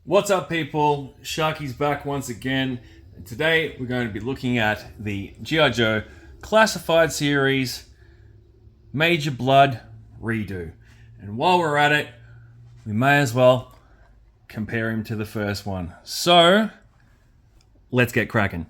What's up, people? Sharky's back once again. And today we're going to be looking at the G.I. Joe Classified Series Major Bludd redo. And while we're at it, we may as well compare him to the first one. So, let's get cracking.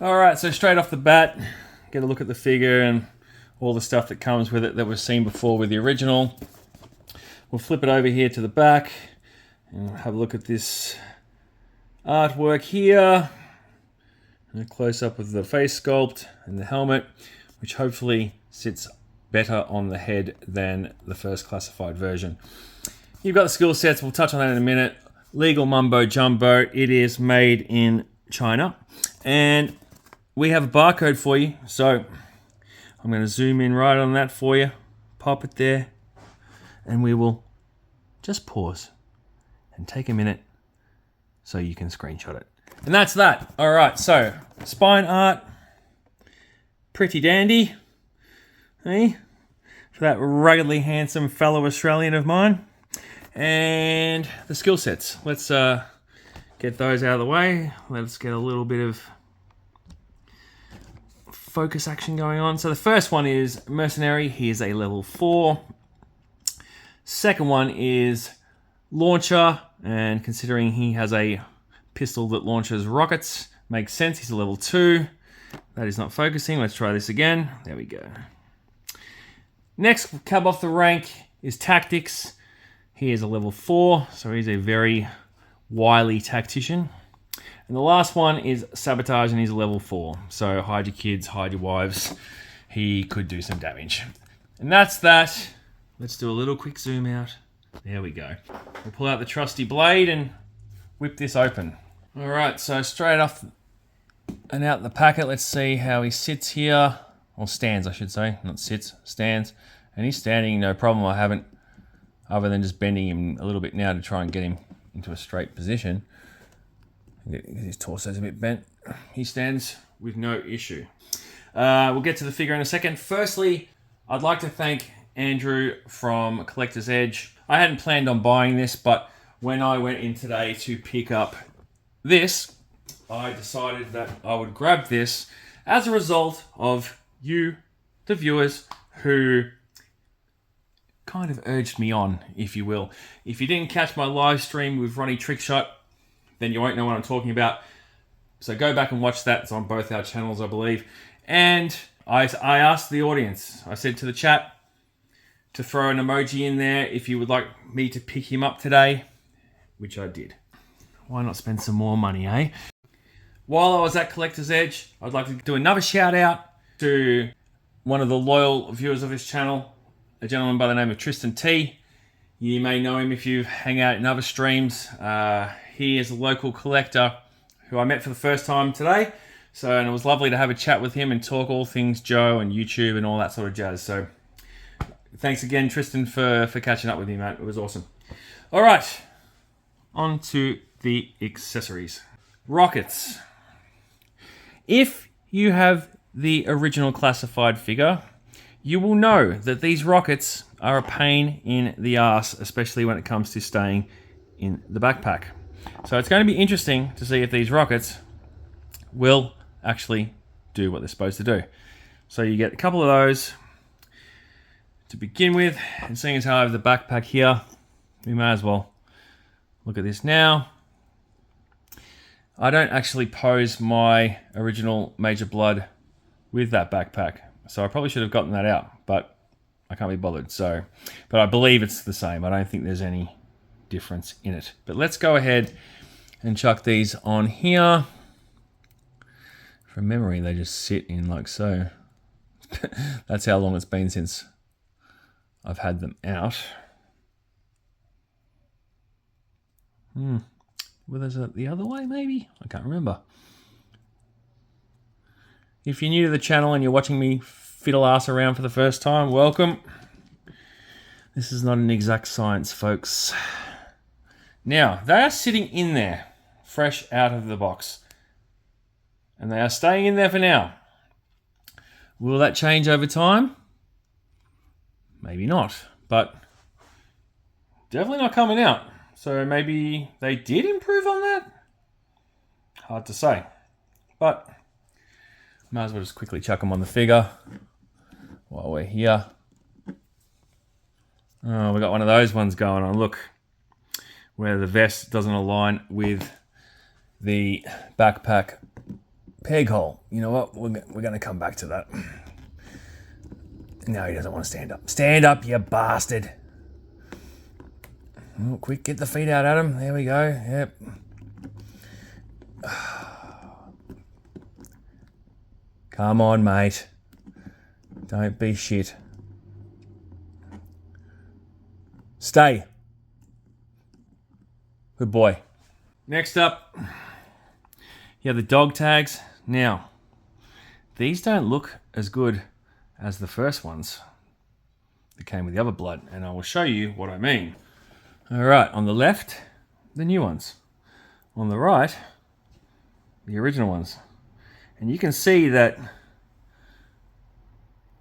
Alright, so straight off the bat, get a look at the figure and all the stuff that comes with it that we've seen before with the original. We'll flip it over here to the back and have a look at this artwork here. And a close-up of the face sculpt and the helmet, which hopefully sits better on the head than the first classified version. You've got the skill sets, we'll touch on that in a minute. Legal mumbo jumbo, it is made in China. And we have a barcode for you, so I'm going to zoom in right on that for you, pop it there, and we will just pause and take a minute so you can screenshot it. And that's that. All right, so spine art, pretty dandy, hey, for that ruggedly handsome fellow Australian of mine. And the skill sets, let's get those out of the way. Let's get a little bit of focus action going on. So the first one is Mercenary. He is a level 4. Second one is Launcher, and considering he has a pistol that launches rockets, makes sense. He's a level 2. That is not focusing. Let's try this again. There we go. Next cab off the rank is Tactics. He is a level 4, so he's a very wily tactician. And the last one is Sabotage, and he's a level 4. So hide your kids, hide your wives. He could do some damage. And that's that. Let's do a little quick zoom out. There we go. We'll pull out the trusty blade and whip this open. Alright, so straight off and out the packet, let's see how he sits here. Or stands, I should say. Not sits, stands. And he's standing, no problem. I haven't, other than just bending him a little bit now to try and get him into a straight position. His torso's a bit bent. He stands with no issue. We'll get to the figure in a second. Firstly, I'd like to thank Andrew from Collector's Edge. I hadn't planned on buying this, but when I went in today to pick up this, I decided that I would grab this as a result of you, the viewers, who kind of urged me on, if you will. If you didn't catch my live stream with Ronnie Trickshot, then you won't know what I'm talking about. So go back and watch that. It's on both our channels, I believe. And I asked the audience, I said to the chat to throw an emoji in there if you would like me to pick him up today, which I did. Why not spend some more money, eh? While I was at Collector's Edge, I'd like to do another shout out to one of the loyal viewers of this channel, a gentleman by the name of Tristan T. You may know him if you hang out in other streams. He is a local collector who I met for the first time today. And it was lovely to have a chat with him and talk all things Joe and YouTube and all that sort of jazz. So thanks again, Tristan, for catching up with me, mate. It was awesome. All right, on to the accessories. Rockets. If you have the original classified figure, you will know that these rockets are a pain in the ass, especially when it comes to staying in the backpack. So it's going to be interesting to see if these rockets will actually do what they're supposed to do. So you get a couple of those to begin with, and seeing as how I have the backpack here, we may as well look at this now. I don't actually pose my original Major Bludd with that backpack, so I probably should have gotten that out, but I can't be bothered. So, but I believe it's the same. I don't think there's any difference in it. But let's go ahead and chuck these on here. From memory, they just sit in like so. That's how long it's been since I've had them out. Well, is it the other way, maybe? I can't remember. If you're new to the channel and you're watching me fiddle ass around for the first time, welcome. This is not an exact science, folks. Now, they are sitting in there, fresh out of the box. And they are staying in there for now. Will that change over time? Maybe not, but definitely not coming out. So maybe they did improve on that? Hard to say. But might as well just quickly chuck them on the figure while we're here. Oh, we got one of those ones going on. Look, where the vest doesn't align with the backpack peg hole. You know what? We're going to come back to that. No, he doesn't want to stand up. Stand up, you bastard. Oh, quick, get the feet out, Adam. There we go. Yep. Come on, mate. Don't be shit. Stay. Good boy. Next up, you have the dog tags. Now, these don't look as good as the first ones that came with the other blood, and I will show you what I mean. All right, on the left, the new ones. On the right, the original ones. And you can see that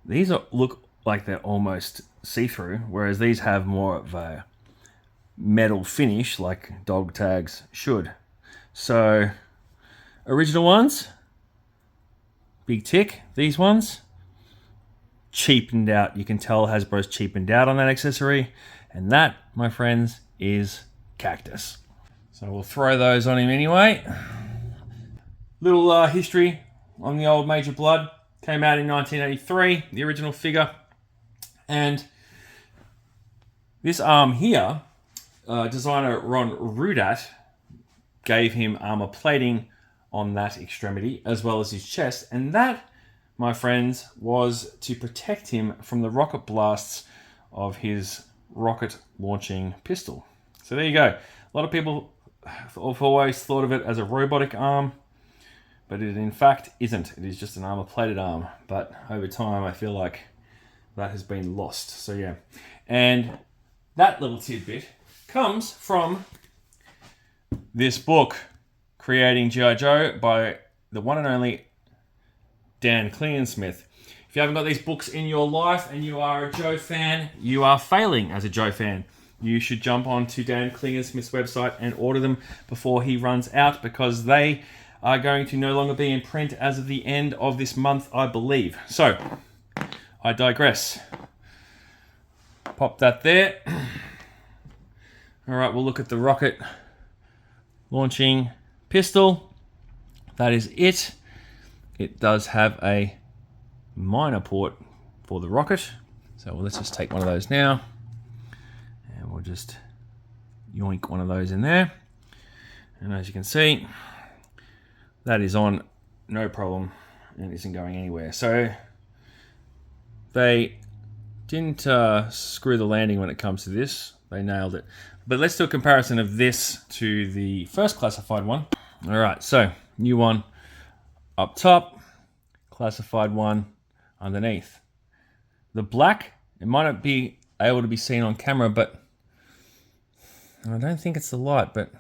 these look like they're almost see-through, whereas these have more of a metal finish like dog tags should. So, original ones, big tick. These ones, cheapened out. You can tell Hasbro's cheapened out on that accessory. And that, my friends, is Cactus. So we'll throw those on him anyway. Little history on the old Major Bludd. Came out in 1983, the original figure. And this arm here, designer Ron Rudat gave him armor plating on that extremity as well as his chest. And that, my friends, was to protect him from the rocket blasts of his rocket launching pistol. So there you go. A lot of people have always thought of it as a robotic arm, but it in fact isn't. It is just an armor plated arm. But over time, I feel like that has been lost. So yeah. And that little tidbit comes from this book, Creating G.I. Joe, by the one and only Dan Klingensmith. If you haven't got these books in your life and you are a Joe fan, you are failing as a Joe fan. You should jump onto Dan Klingensmith's website and order them before he runs out, because they are going to no longer be in print as of the end of this month, I believe. So, I digress. Pop that there. All right, we'll look at the rocket launching pistol. That is it. It does have a minor port for the rocket. So let's just take one of those now. And we'll just yoink one of those in there. And as you can see, that is on, no problem, and isn't going anywhere. So they didn't screw the landing when it comes to this. They nailed it. But let's do a comparison of this to the first classified one. All right, so new one up top, classified one underneath. The black, it might not be able to be seen on camera, but I don't think it's the light, but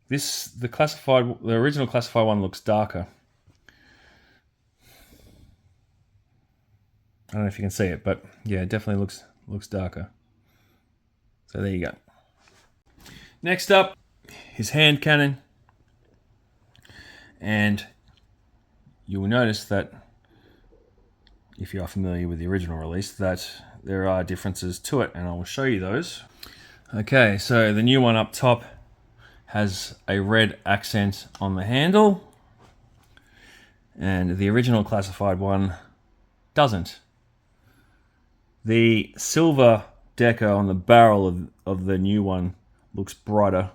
this, the original classified one looks darker. I don't know if you can see it, but yeah, it definitely looks darker. So there you go. Next up, his hand cannon. And you will notice that, if you are familiar with the original release, that there are differences to it, and I will show you those. Okay, so the new one up top has a red accent on the handle, and the original classified one doesn't. The silver deco on the barrel of the new one looks brighter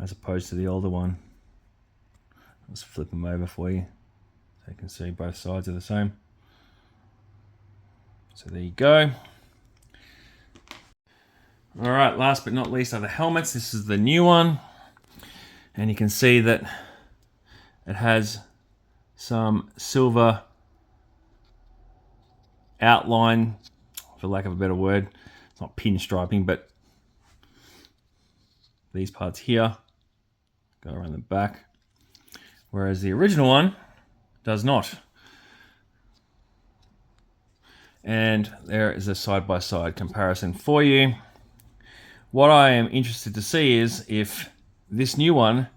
as opposed to the older one. Let's flip them over for you so you can see both sides are the same. So there you go. All right, last but not least are the helmets. This is the new one. And you can see that it has some silver outline, for lack of a better word. It's not pinstriping, but these parts here go around the back, whereas the original one does not. And there is a side-by-side comparison for you. What I am interested to see is if this new one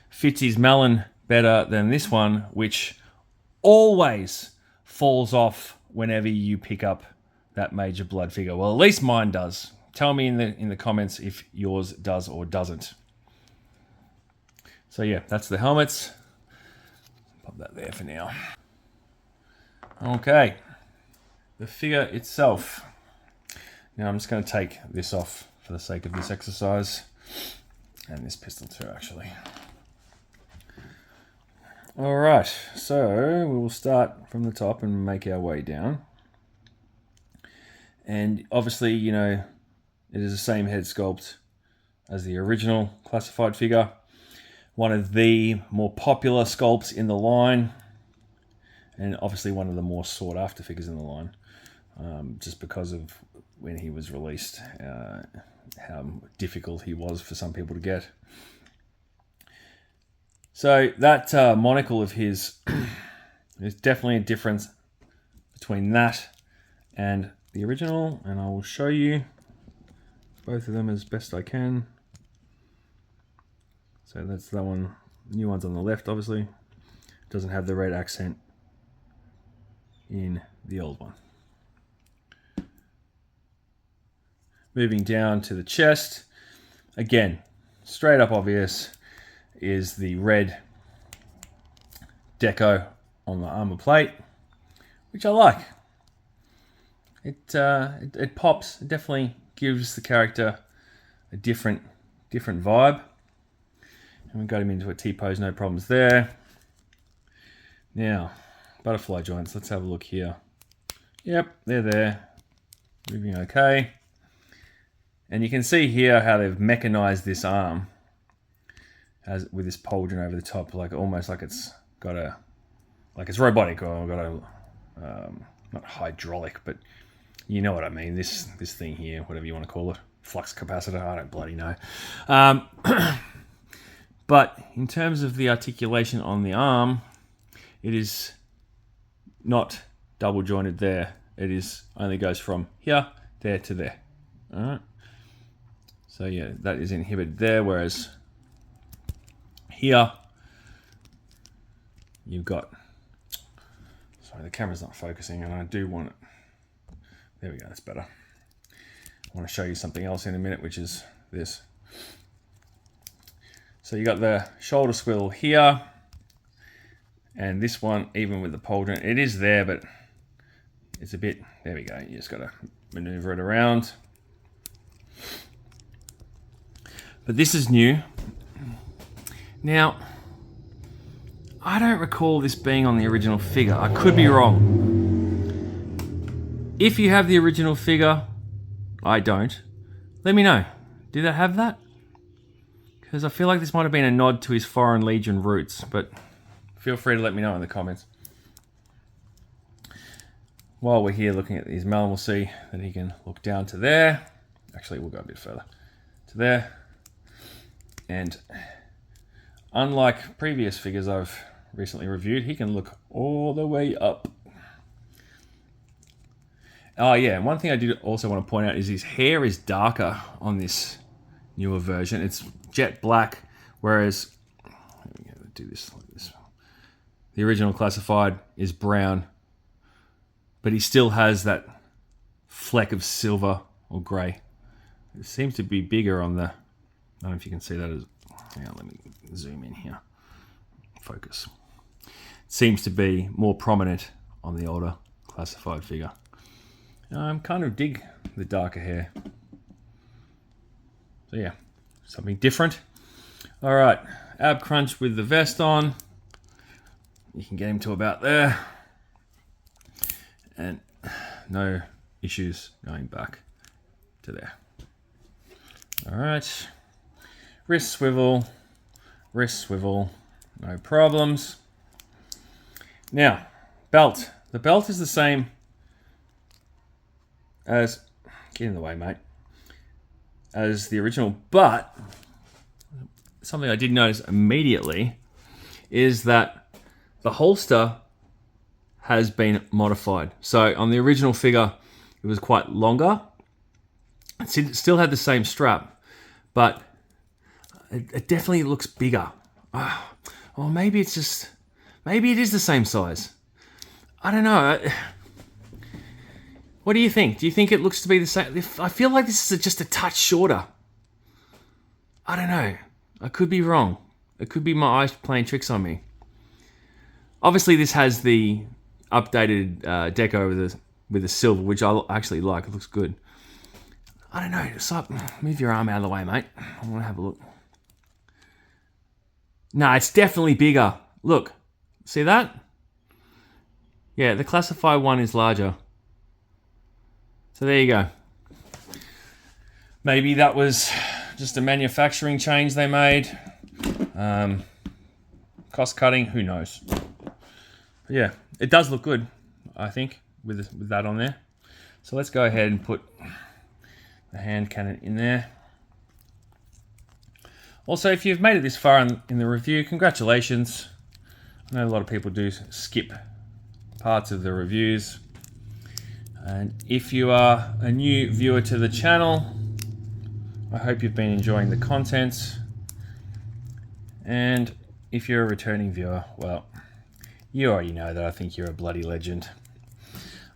fits his melon better than this one, which always falls off whenever you pick up that Major Bludd figure. Well, at least mine does. Tell me in the comments if yours does or doesn't. So yeah, that's the helmets. Pop that there for now. Okay, the figure itself. Now I'm just going to take this off for the sake of this exercise, and this pistol too, actually. All right, so we will start from the top and make our way down. And obviously, you know, it is the same head sculpt as the original classified figure. One of the more popular sculpts in the line, and obviously one of the more sought after figures in the line, just because of when he was released, how difficult he was for some people to get. So that monocle of his is definitely a difference between that and the original, and I will show you both of them as best I can. So that's that one. New one's on the left, obviously. Doesn't have the red accent in the old one. Moving down to the chest, again, straight up obvious is the red deco on the armor plate, which I like. It pops. It definitely gives the character a different vibe. And we got him into a T-pose, no problems there. Now, butterfly joints. Let's have a look here. Yep, they're there. Moving okay. And you can see here how they've mechanized this arm, as with this pauldron over the top, like almost like it's got a, like it's robotic, or got a, not hydraulic, but you know what I mean. This thing here, whatever you want to call it, flux capacitor. I don't bloody know. But in terms of the articulation on the arm, it is not double jointed there. It is only goes from here, there to there. All right. So yeah, that is inhibited there, whereas here you've got, sorry, the camera's not focusing and I do want it. There we go, that's better. I want to show you something else in a minute, which is this. So you got the shoulder swivel here, and this one, even with the pauldron, it is there, but it's a bit, there we go, you just got to maneuver it around. But this is new. Now, I don't recall this being on the original figure. I could be wrong. If you have the original figure, I don't, let me know. Did I have that? Because I feel like this might have been a nod to his Foreign Legion roots, but feel free to let me know in the comments. While we're here looking at these melon, we'll see that he can look down to there. Actually, we'll go a bit further. To there. And unlike previous figures I've recently reviewed, he can look all the way up. Oh yeah, and one thing I did also want to point out is his hair is darker on this newer version. It's jet black, whereas, do this like this. The original classified is brown, but he still has that fleck of silver or grey. It seems to be bigger on the, I don't know if you can see that as, hang on, let me zoom in here. Focus. It seems to be more prominent on the older classified figure. I kind of dig the darker hair. So yeah, something different. All right, ab crunch with the vest on. You can get him to about there. And no issues going back to there. All right. Wrist swivel, no problems. Now, belt. The belt is the same as, get in the way, mate, as the original, but something I did notice immediately is that the holster has been modified. So on the original figure, it was quite longer. It still had the same strap, but it definitely looks bigger. Or maybe it is the same size. I don't know. What do you think? Do you think it looks to be the same? I feel like this is just a touch shorter. I don't know. I could be wrong. It could be my eyes playing tricks on me. Obviously, this has the updated deco with the silver, which I actually like. It looks good. I don't know. So, move your arm out of the way, mate. I want to have a look. No, it's definitely bigger. Look. See that? Yeah, the Classify one is larger. So there you go. Maybe that was just a manufacturing change they made. Cost cutting, who knows? But yeah, it does look good, I think, with that on there. So let's go ahead and put the hand cannon in there. Also, if you've made it this far in the review, congratulations. I know a lot of people do skip parts of the reviews. And if you are a new viewer to the channel, I hope you've been enjoying the content. And if you're a returning viewer, well, you already know that I think you're a bloody legend.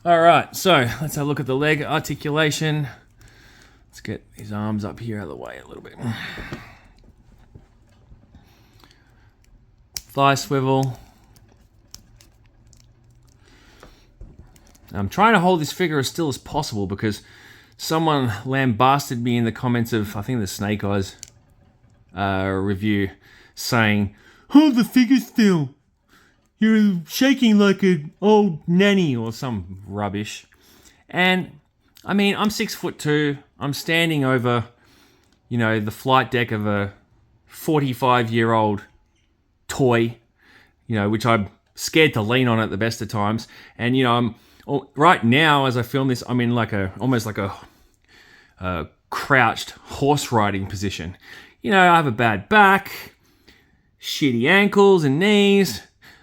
All right, so let's have a look at the leg articulation. Let's get these arms up here out of the way a little bit. Thigh swivel. I'm trying to hold this figure as still as possible because someone lambasted me in the comments of, I think, the Snake Eyes review, saying, "Hold the figure still. You're shaking like an old nanny," or some rubbish. And I mean, I'm 6'2". I'm standing over, the flight deck of a 45-year-old toy, which I'm scared to lean on at the best of times. And I'm right now, as I film this, I'm in almost like a crouched horse riding position. I have a bad back, shitty ankles and knees,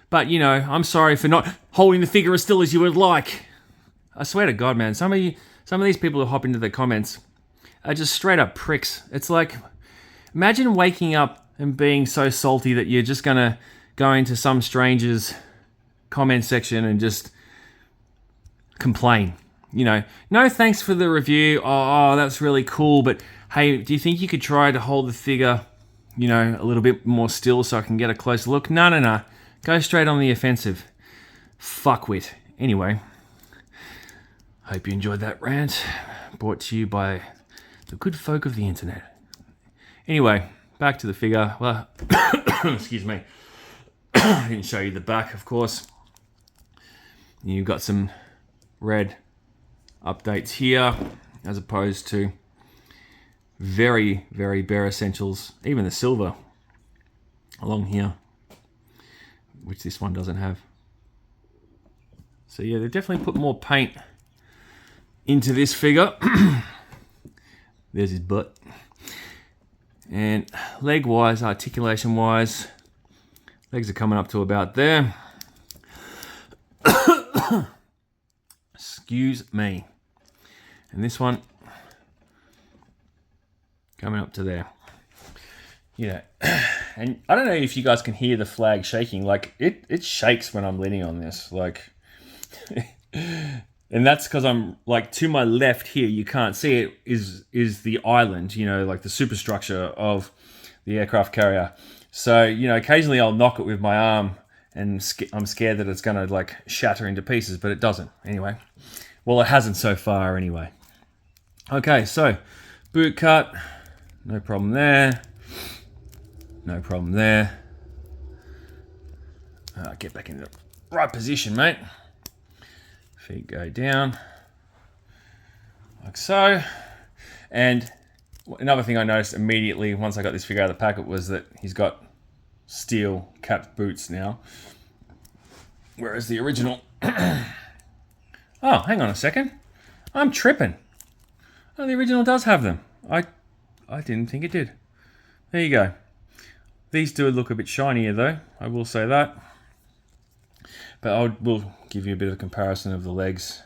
but I'm sorry for not holding the figure as still as you would like. I swear to God, man, some of these people who hop into the comments are just straight up pricks. It's like, imagine waking up and being so salty that you're just gonna go into some stranger's comment section and just complain. No thanks for the review. Oh, that's really cool, but hey, do you think you could try to hold the figure, a little bit more still so I can get a close look? No. Go straight on the offensive. Fuckwit. Anyway, hope you enjoyed that rant, brought to you by the good folk of the internet. Anyway, back to the figure. Well, excuse me. I didn't show you the back, of course. You've got some red updates here, as opposed to very, very bare essentials. Even the silver along here, which this one doesn't have. So yeah, they definitely put more paint into this figure. There's his butt. And leg-wise, articulation-wise, legs are coming up to about there. Excuse me. And this one coming up to there. And I don't know if you guys can hear the flag shaking. Like, it shakes when I'm leaning on this. Like, and that's because I'm, like, to my left here, you can't see it, is the island, like the superstructure of the aircraft carrier. So, occasionally I'll knock it with my arm, and I'm scared that it's going to, like, shatter into pieces, but it doesn't. Anyway. Well, it hasn't so far, anyway. Okay, so, boot cut. No problem there. No problem there. Get back in the right position, mate. Feet go down, like so. And another thing I noticed immediately once I got this figure out of the packet was that he's got steel capped boots now. Whereas the original... Oh, hang on a second. I'm tripping. Oh, the original does have them. I didn't think it did. There you go. These do look a bit shinier though, I will say that. But I will give you a bit of a comparison of the legs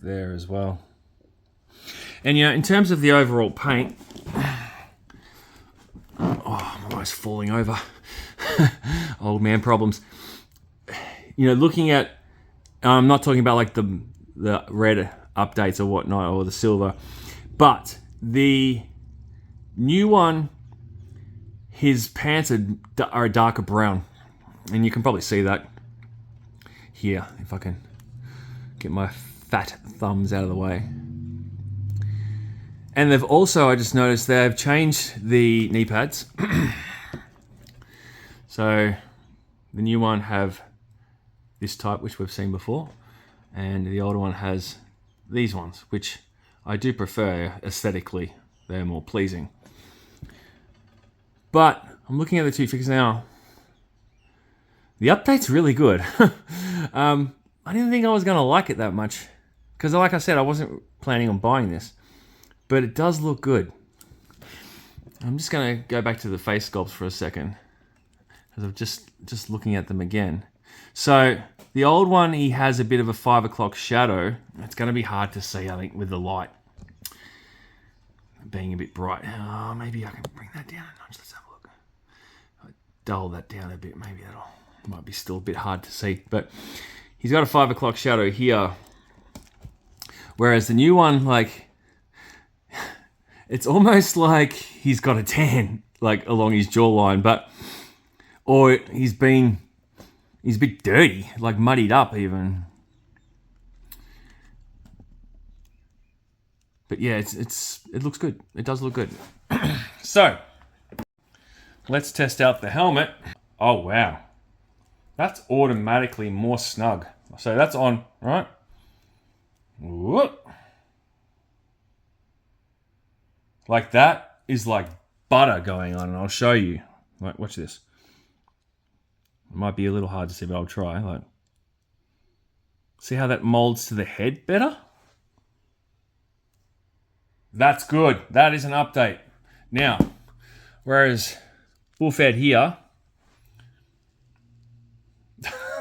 there as well. And you know, in terms of the overall paint... Oh, I'm almost falling over. Old man problems. You know, looking at... I'm not talking about like the red updates or whatnot, or the silver, but the new one, his pants are a darker brown, and you can probably see that here if I can get my fat thumbs out of the way. And they've also, I just noticed, they've changed the knee pads. So the new one have this type, which we've seen before, and the older one has these ones, which I do prefer aesthetically. They're more pleasing. But I'm looking at the two figures now. The update's really good. I didn't think I was going to like it that much, because like I said, I wasn't planning on buying this, but it does look good. I'm just going to go back to the face sculpts for a second, because I'm just looking at them again. So the old one, he has a bit of a 5 o'clock shadow. It's going to be hard to see, I think, with the light being a bit bright. Oh, maybe I can bring that down a notch. Let's have a look. If I dull that down a bit, maybe that'll might be still a bit hard to see. But he's got a 5 o'clock shadow here, whereas the new one, like, it's almost like he's got a tan, like along his jawline, but or he's a bit dirty, like muddied up even. But yeah, it looks good. It does look good. So, let's test out the helmet. Oh, wow. That's automatically more snug. So that's on, right? Whoop. Like that is like butter going on, and I'll show you. Like, watch this. It might be a little hard to see, but I'll try. Like, see how that molds to the head better? That's good. That is an update. Now, whereas Bullfed here,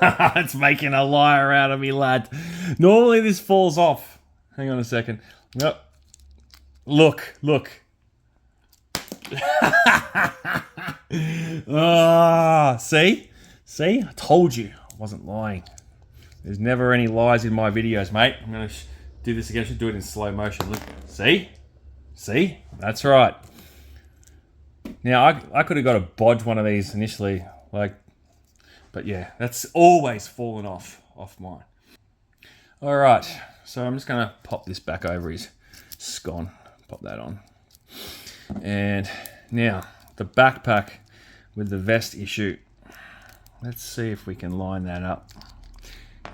it's making a liar out of me, lad. Normally this falls off. Hang on a second. Nope. Look. See? See? I told you. I wasn't lying. There's never any lies in my videos, mate. I'm going to do this again. I should do it in slow motion. Look. See? See? That's right. Now, I could have got a bodge one of these initially, like, but yeah, that's always fallen off mine. All right, so I'm just going to pop this back over his scone. Pop that on. And now, the backpack with the vest issue. Let's see if we can line that up.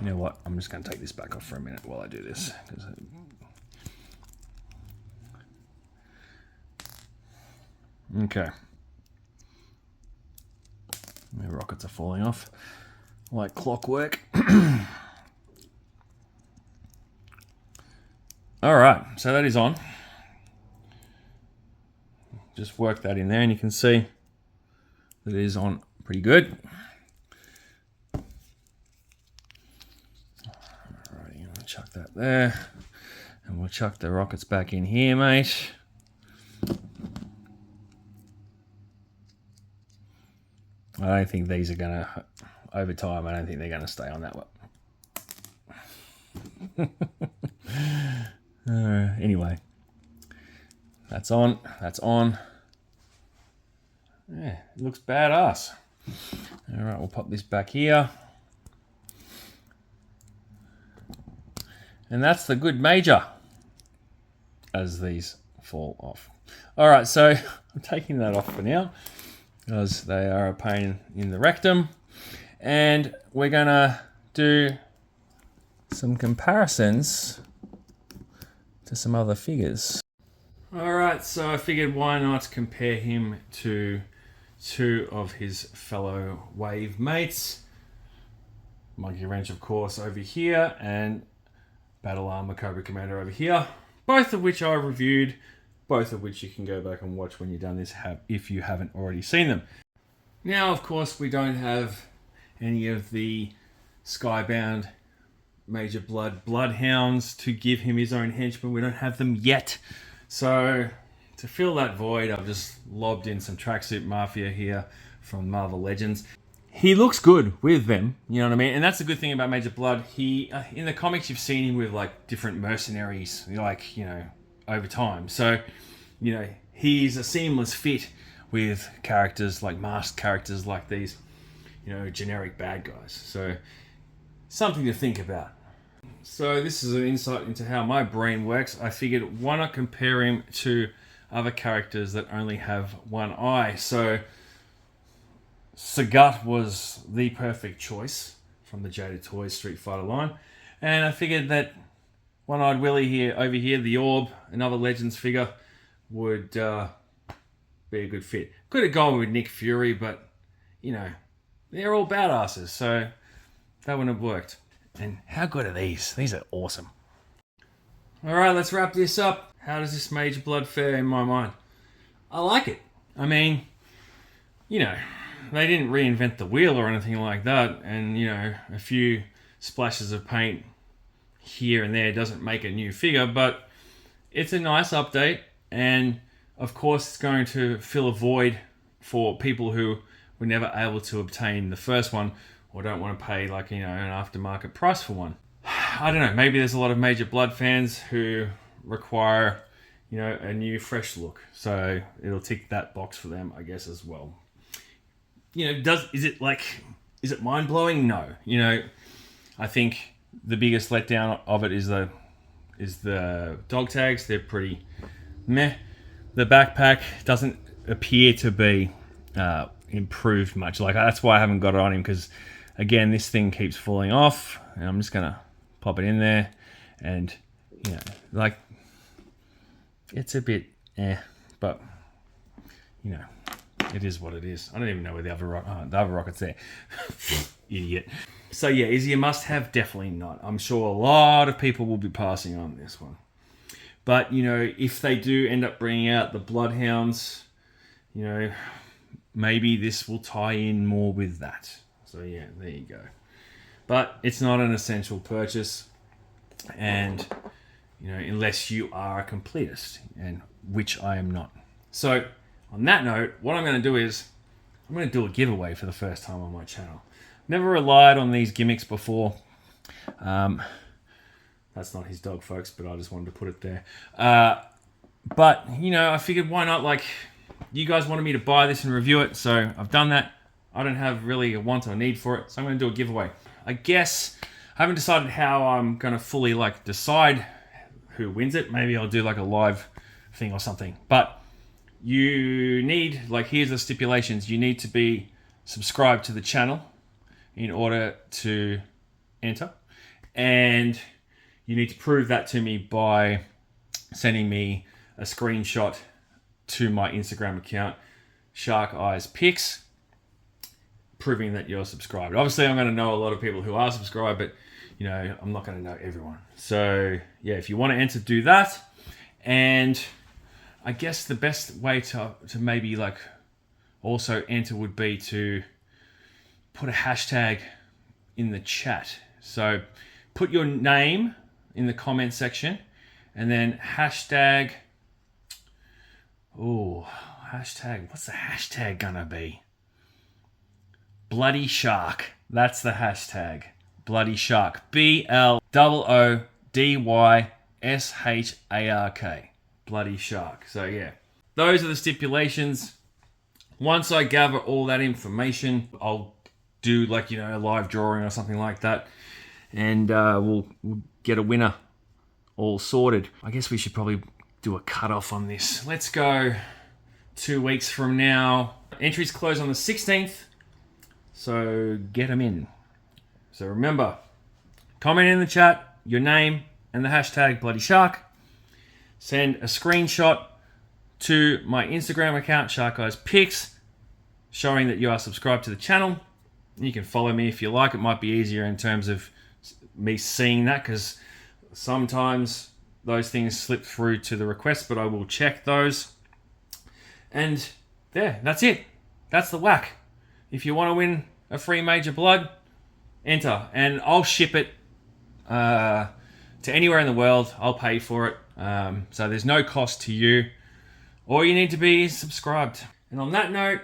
You know what? I'm just going to take this back off for a minute while I do this. Okay. The rockets are falling off like clockwork. All right, so that is on. Just work that in there, and you can see that it is on pretty good. Alrighty, I'm gonna chuck that there, and we'll chuck the rockets back in here, mate. I don't think these are gonna, over time, I don't think they're gonna stay on that one. Anyway, that's on. Yeah, it looks badass. All right, we'll pop this back here. And that's the good Major, as these fall off. All right, so I'm taking that off for now, because they are a pain in the rectum. And we're gonna do some comparisons to some other figures. Alright, so I figured why not compare him to two of his fellow wave mates. Monkey Wrench, of course, over here, and Battle Armor Cobra Commander over here. Both of which I reviewed, both of which you can go back and watch when you've done this if you haven't already seen them. Now, of course, we don't have any of the Skybound Major Bludd bloodhounds to give him his own henchman. We don't have them yet. So, to fill that void, I've just lobbed in some Tracksuit Mafia here from Marvel Legends. He looks good with them, you know what I mean? And that's the good thing about Major Bludd. He, in the comics, you've seen him with, like, different mercenaries, like, you know, over time. So, you know, he's a seamless fit with characters, like masked characters like these, you know, generic bad guys. So, something to think about. So, this is an insight into how my brain works. I figured, why not compare him to other characters that only have one eye? So, Sagat was the perfect choice from the Jaded Toys Street Fighter line. And I figured that One-Eyed Willie here, over here, the Orb, another Legends figure, would be a good fit. Could have gone with Nick Fury, but, you know, they're all badasses, so that wouldn't have worked. And how good are these? These are awesome. Alright, let's wrap this up. How does this Major Bludd fare in my mind? I like it. I mean, you know, they didn't reinvent the wheel or anything like that, and, you know, a few splashes of paint here and there doesn't make a new figure, but it's a nice update, and of course it's going to fill a void for people who were never able to obtain the first one or don't want to pay, like, you know, an aftermarket price for one. I don't know, maybe there's a lot of Major Bludd fans who require, you know, a new fresh look, so it'll tick that box for them, I guess, as well. You know, is it mind-blowing? No. You know, I think the biggest letdown of it is the dog tags. They're pretty meh. The backpack doesn't appear to be improved much. Like, that's why I haven't got it on him, because, again, this thing keeps falling off. And I'm just going to pop it in there. And, you know, like, it's a bit but, you know, it is what it is. I don't even know where the other rocket's there. Idiot. So yeah, is he a must-have? Definitely not. I'm sure a lot of people will be passing on this one. But, you know, if they do end up bringing out the Bloodhounds, you know, maybe this will tie in more with that. So yeah, there you go. But it's not an essential purchase. And, you know, unless you are a completist, and which I am not. So, on that note, what I'm going to do is I'm going to do a giveaway for the first time on my channel. Never relied on these gimmicks before. That's not his dog, folks, but I just wanted to put it there. But, you know, I figured why not, like, you guys wanted me to buy this and review it, so I've done that. I don't have really a want or need for it, so I'm going to do a giveaway. I guess I haven't decided how I'm going to fully, like, decide who wins it. Maybe I'll do, like, a live thing or something. But you need, like, here's the stipulations. You need to be subscribed to the channel in order to enter. And you need to prove that to me by sending me a screenshot to my Instagram account, Shark Eyes Pics, proving that you're subscribed. Obviously, I'm going to know a lot of people who are subscribed, but, you know, I'm not going to know everyone. So, yeah, if you want to enter, do that. And I guess the best way to maybe, like, also enter would be to put a hashtag in the chat. So put your name in the comment section and then hashtag, what's the hashtag gonna be? Bloody Shark. That's the hashtag. Bloody Shark. BLOODYSHARK. Bloody Shark. So yeah, those are the stipulations. Once I gather all that information, I'll do, like, you know, a live drawing or something like that, and we'll get a winner all sorted. I guess we should probably do a cutoff on this. Let's go 2 weeks from now. Entries close on the 16th, So get them in. So remember, comment in the chat your name and the hashtag Bloody Shark. Send a screenshot to my Instagram account, Shark Guys Pics, showing that you are subscribed to the channel. You can follow me if you like. It might be easier in terms of me seeing that, because sometimes those things slip through to the request, but I will check those. And there, that's it. That's the whack. If you want to win a free Major Bludd, enter, and I'll ship it to anywhere in the world. I'll pay for it. So there's no cost to you. All you need to be is subscribed. And on that note,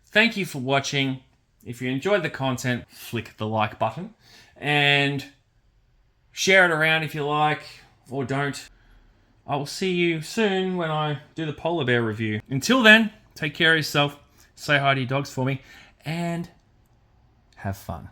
thank you for watching. If you enjoyed the content, flick the like button and share it around if you like, or don't. I will see you soon when I do the polar bear review. Until then, take care of yourself, say hi to your dogs for me, and have fun.